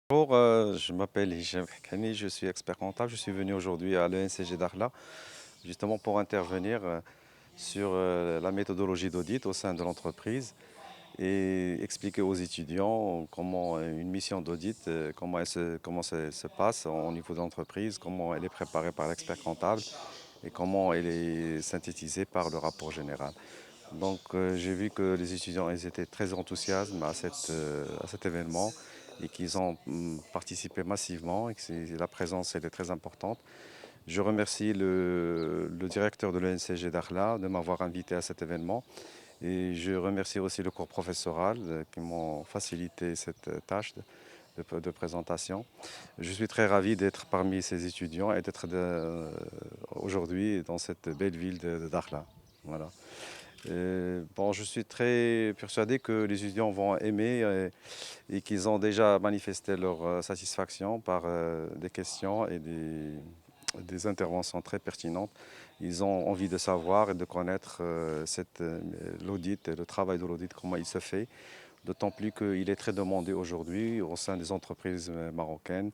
Bonjour, je m'appelle Hicham Khani, je suis expert comptable. Je suis venu aujourd'hui à l'ENCG d'Arla justement pour intervenir sur la méthodologie d'audit au sein de l'entreprise et expliquer aux étudiants comment une mission d'audit, comment ça se passe au niveau de l'entreprise, comment elle est préparée par l'expert comptable et comment elle est synthétisée par le rapport général. Donc j'ai vu que les étudiants ils étaient très enthousiastes à cet événement et qu'ils ont participé massivement et que la présence elle est très importante. Je remercie le directeur de l'ENCG d'Arla de m'avoir invité à cet événement et je remercie aussi le cours professoral qui m'ont facilité cette tâche de présentation. Je suis très ravi d'être parmi ces étudiants et d'être aujourd'hui dans cette belle ville de Dakhla. Voilà. Bon, je suis très persuadé que les étudiants vont aimer et qu'ils ont déjà manifesté leur satisfaction par des questions et des interventions très pertinentes. Ils ont envie de savoir et de connaître l'audit et le travail de l'audit, comment il se fait, d'autant plus qu'il est très demandé aujourd'hui au sein des entreprises marocaines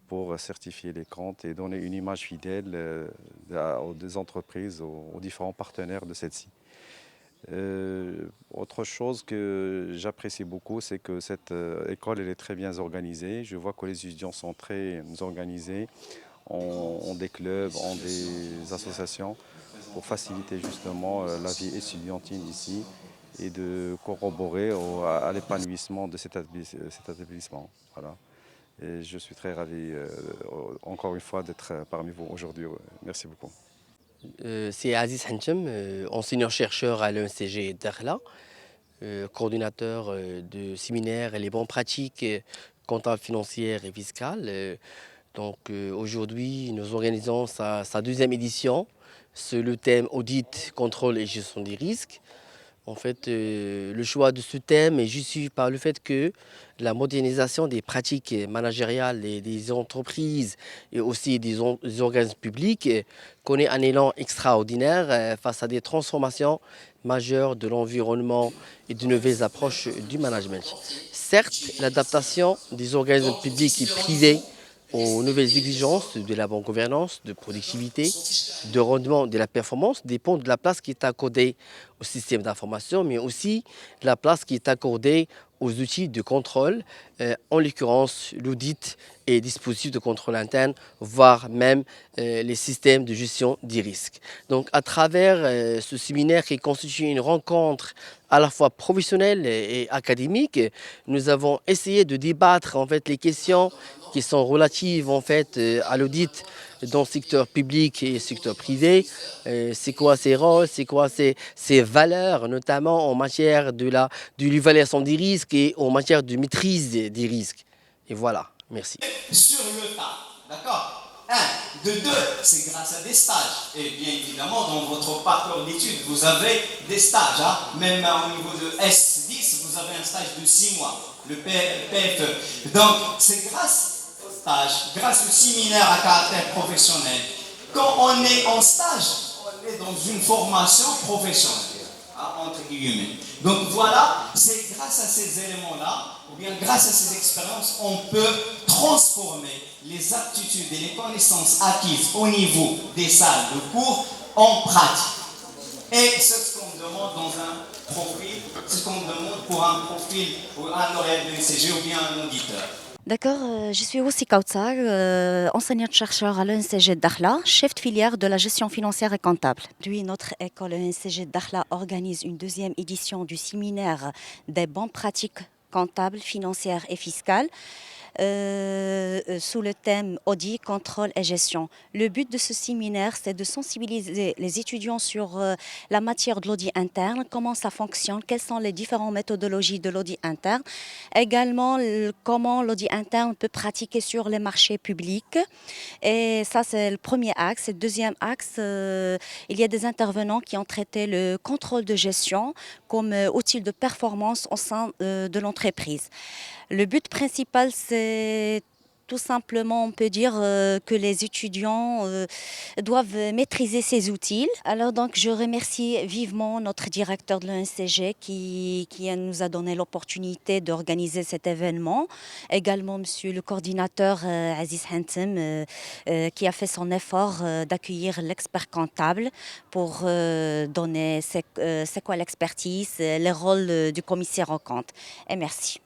pour certifier les comptes et donner une image fidèle des entreprises, aux différents partenaires de celles-ci. Autre chose que j'apprécie beaucoup, c'est que cette école elle est très bien organisée. Je vois que les étudiants sont très organisés, ont des clubs, ont des associations pour faciliter justement la vie estudiantine ici et de corroborer à l'épanouissement de cet établissement. Voilà. Et je suis très ravi encore une fois d'être parmi vous aujourd'hui. Merci beaucoup. C'est Aziz Hanchem, enseignant-chercheur à l'ENCG d'Arla, coordinateur de séminaires et les bonnes pratiques comptables, financières et fiscales. Aujourd'hui, nous organisons sa deuxième édition sur le thème audit, contrôle et gestion des risques. Le choix de ce thème est justifié par le fait que la modernisation des pratiques managériales des entreprises et aussi des organismes publics connaît un élan extraordinaire face à des transformations majeures de l'environnement et de nouvelles approches du management. Certes, l'adaptation des organismes publics et privés aux nouvelles exigences de la bonne gouvernance, de productivité, de rendement de la performance dépend de la place qui est accordée au système d'information, mais aussi de la place qui est accordée aux outils de contrôle, en l'occurrence l'audit et les dispositifs de contrôle interne, voire même les systèmes de gestion des risques. Donc à travers ce séminaire qui constitue une rencontre à la fois professionnelle et académique, nous avons essayé de débattre en fait les questions qui sont relatives en fait à l'audit dans le secteur public et le secteur privé. C'est quoi ses rôles, c'est quoi ses valeurs, notamment en matière de l'évaluation des risques et en matière de maîtrise des risques. Et voilà, merci. Sur le tas, d'accord. De deux, c'est grâce à des stages. Et bien évidemment, dans votre parcours d'études, vous avez des stages. Hein. Même au niveau de S10, vous avez un stage de 6 mois, le PFE. Donc, c'est grâce au stage, grâce au séminaire à caractère professionnel. Quand on est en stage, on est dans une formation professionnelle, hein, entre guillemets. Donc voilà, c'est grâce à ces éléments-là, ou bien grâce à ces expériences, on peut transformer les aptitudes et les connaissances acquises au niveau des salles de cours en pratique. Et c'est ce qu'on demande dans un profil, c'est ce qu'on demande pour un profil, ou un lauréat de l'ECG ou bien un auditeur. D'accord, je suis aussi Kautsar, enseignante-chercheur à l'ENCG Dakhla, chef de filière de la gestion financière et comptable. Puis notre école ENCG Dakhla organise une deuxième édition du séminaire des bonnes pratiques comptables, financières et fiscales. Sous le thème audit, contrôle et gestion. Le but de ce séminaire, c'est de sensibiliser les étudiants sur la matière de l'audit interne, comment ça fonctionne, quelles sont les différentes méthodologies de l'audit interne, également comment l'audit interne peut pratiquer sur les marchés publics. Et ça, c'est le premier axe. Et le deuxième axe, il y a des intervenants qui ont traité le contrôle de gestion comme outil de performance au sein de l'entreprise. Le but principal, c'est Tout simplement, on peut dire que les étudiants doivent maîtriser ces outils. Alors donc, je remercie vivement notre directeur de l'ENCG qui nous a donné l'opportunité d'organiser cet événement. Également, monsieur le coordinateur Aziz Hantem qui a fait son effort d'accueillir l'expert comptable pour donner c'est quoi l'expertise, les rôles du commissaire aux comptes. Et merci.